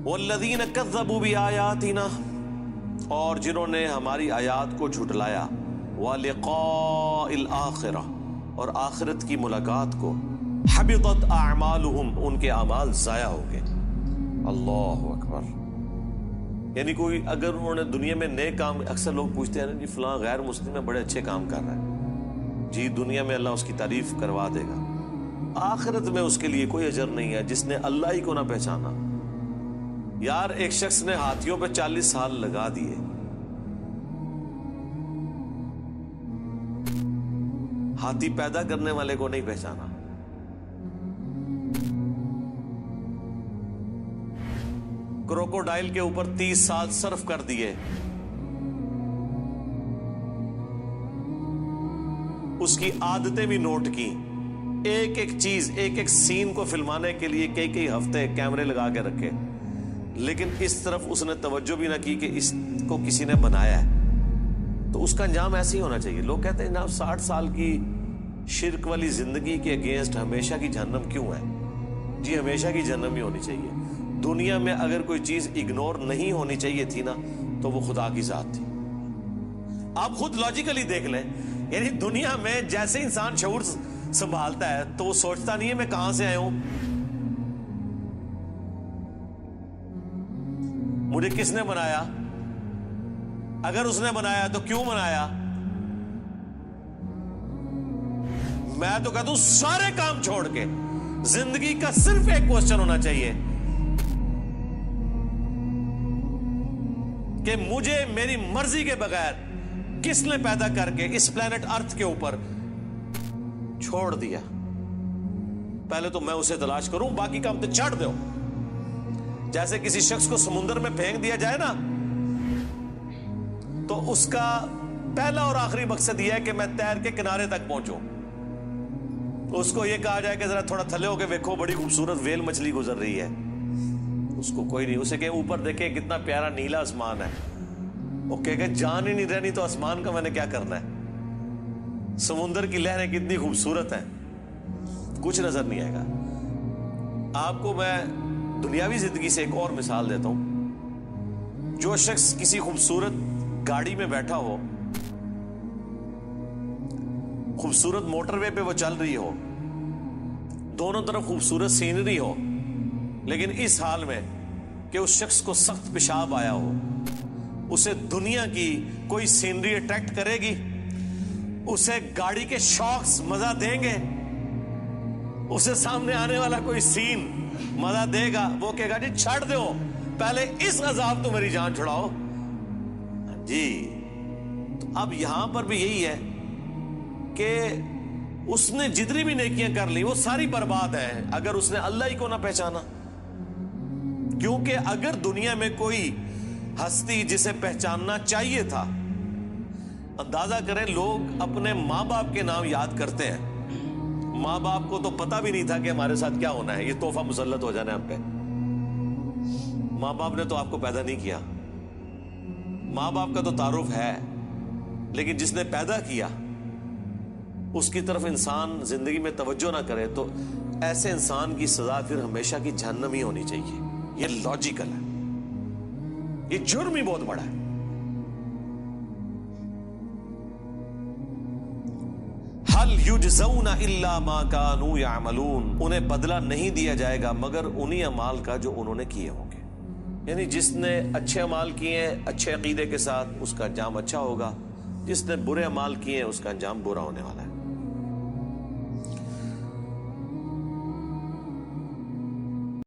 والذین کذبوا بآیاتنا، اور جنہوں نے ہماری آیات کو جھٹلایا، ولقاء الآخرہ، اور آخرت کی ملاقات کو، حبطت اعمالہم، ان کے اعمال ضائع ہو گئے۔ اللہ اکبر۔ یعنی کوئی اگر انہوں نے دنیا میں نیک کام، اکثر لوگ پوچھتے ہیں جی فلاں غیر مسلم میں بڑے اچھے کام کر رہا ہے، جی دنیا میں اللہ اس کی تعریف کروا دے گا، آخرت میں اس کے لیے کوئی اجر نہیں ہے جس نے اللہ ہی کو نہ پہچانا۔ یار ایک شخص نے ہاتھیوں پہ 40 سال لگا دیے، ہاتھی پیدا کرنے والے کو نہیں پہچانا، کروکوڈائل کے اوپر 30 سال صرف کر دیے، اس کی عادتیں بھی نوٹ کی، ایک ایک چیز، ایک ایک سین کو فلمانے کے لیے کئی کئی ہفتے کیمرے لگا کے رکھے، لیکن اس طرف اس نے توجہ بھی نہ کی کہ اس کو کسی نے بنایا ہے، تو اس کا انجام ایسے ہی ہونا چاہیے۔ لوگ کہتے ہیں جناب 60 سال کی شرک والی زندگی کے اگینسٹ ہمیشہ کی جہنم کیوں ہے؟ جی ہمیشہ کی جہنم ہی ہونی چاہیے۔ دنیا میں اگر کوئی چیز اگنور نہیں ہونی چاہیے تھی نا تو وہ خدا کی ذات تھی۔ آپ خود لاجیکلی دیکھ لیں، یعنی دنیا میں جیسے انسان شعور سنبھالتا ہے تو وہ سوچتا نہیں ہے میں کہاں سے آیا ہوں، مجھے کس نے بنایا، اگر اس نے بنایا تو کیوں بنایا۔ میں تو کہتا ہوں سارے کام چھوڑ کے زندگی کا صرف ایک کوسچن ہونا چاہیے کہ مجھے میری مرضی کے بغیر کس نے پیدا کر کے اس پلانٹ ارتھ کے اوپر چھوڑ دیا۔ پہلے تو میں اسے تلاش کروں، باقی کام تو چھوڑ دو۔ جیسے کسی شخص کو سمندر میں پھینک دیا جائے نا تو اس کا پہلا اور آخری مقصد یہ ہے کہ میں تیر کے کنارے تک پہنچوں۔ اس کو یہ کہا جائے کہ ذرا تھوڑا تھلے ہو کے دیکھو بڑی خوبصورت ویل مچھلی گزر رہی ہے، اس کو کوئی نہیں، اسے کہ اوپر دیکھیں کتنا پیارا نیلا آسمان ہے، وہ کہے کہ جان ہی نہیں رہنی تو آسمان کا میں نے کیا کرنا ہے، سمندر کی لہریں کتنی خوبصورت ہیں، کچھ نظر نہیں آئے گا۔ آپ کو میں دنیاوی زندگی سے ایک اور مثال دیتا ہوں۔ جو شخص کسی خوبصورت گاڑی میں بیٹھا ہو، خوبصورت موٹر وے پہ وہ چل رہی ہو، دونوں طرف خوبصورت سینری ہو، لیکن اس حال میں کہ اس شخص کو سخت پیشاب آیا ہو، اسے دنیا کی کوئی سینری اٹریکٹ کرے گی؟ اسے گاڑی کے شاکس مزہ دیں گے؟ اسے سامنے آنے والا کوئی سین مزہ دے گا؟ وہ کہے گا جی چھڑ دو، پہلے اس عذاب تو میری جان چھڑاؤ۔ جی تو اب یہاں پر بھی یہی ہے کہ اس نے جتنی بھی نیکیاں کر لی وہ ساری برباد ہیں اگر اس نے اللہ ہی کو نہ پہچانا۔ کیونکہ اگر دنیا میں کوئی ہستی جسے پہچاننا چاہیے تھا، اندازہ کریں لوگ اپنے ماں باپ کے نام یاد کرتے ہیں، ماں باپ کو تو پتہ بھی نہیں تھا کہ ہمارے ساتھ کیا ہونا ہے، یہ تحفہ مسلط ہو جانا ہے ہم پہ۔ ماں باپ نے تو آپ کو پیدا نہیں کیا، ماں باپ کا تو تعارف ہے، لیکن جس نے پیدا کیا اس کی طرف انسان زندگی میں توجہ نہ کرے تو ایسے انسان کی سزا پھر ہمیشہ کی جہنم ہی ہونی چاہیے۔ یہ لاجیکل ہے، یہ جرم ہی بہت بڑا ہے۔ هل یجزون الا ما كانوا يعملون، انہیں بدلہ نہیں دیا جائے گا مگر انہی اعمال کا جو انہوں نے کیے ہوں گے۔ یعنی جس نے اچھے اعمال کیے ہیں اچھے عقیدے کے ساتھ اس کا انجام اچھا ہوگا، جس نے برے اعمال کیے ہیں اس کا انجام برا ہونے والا ہے۔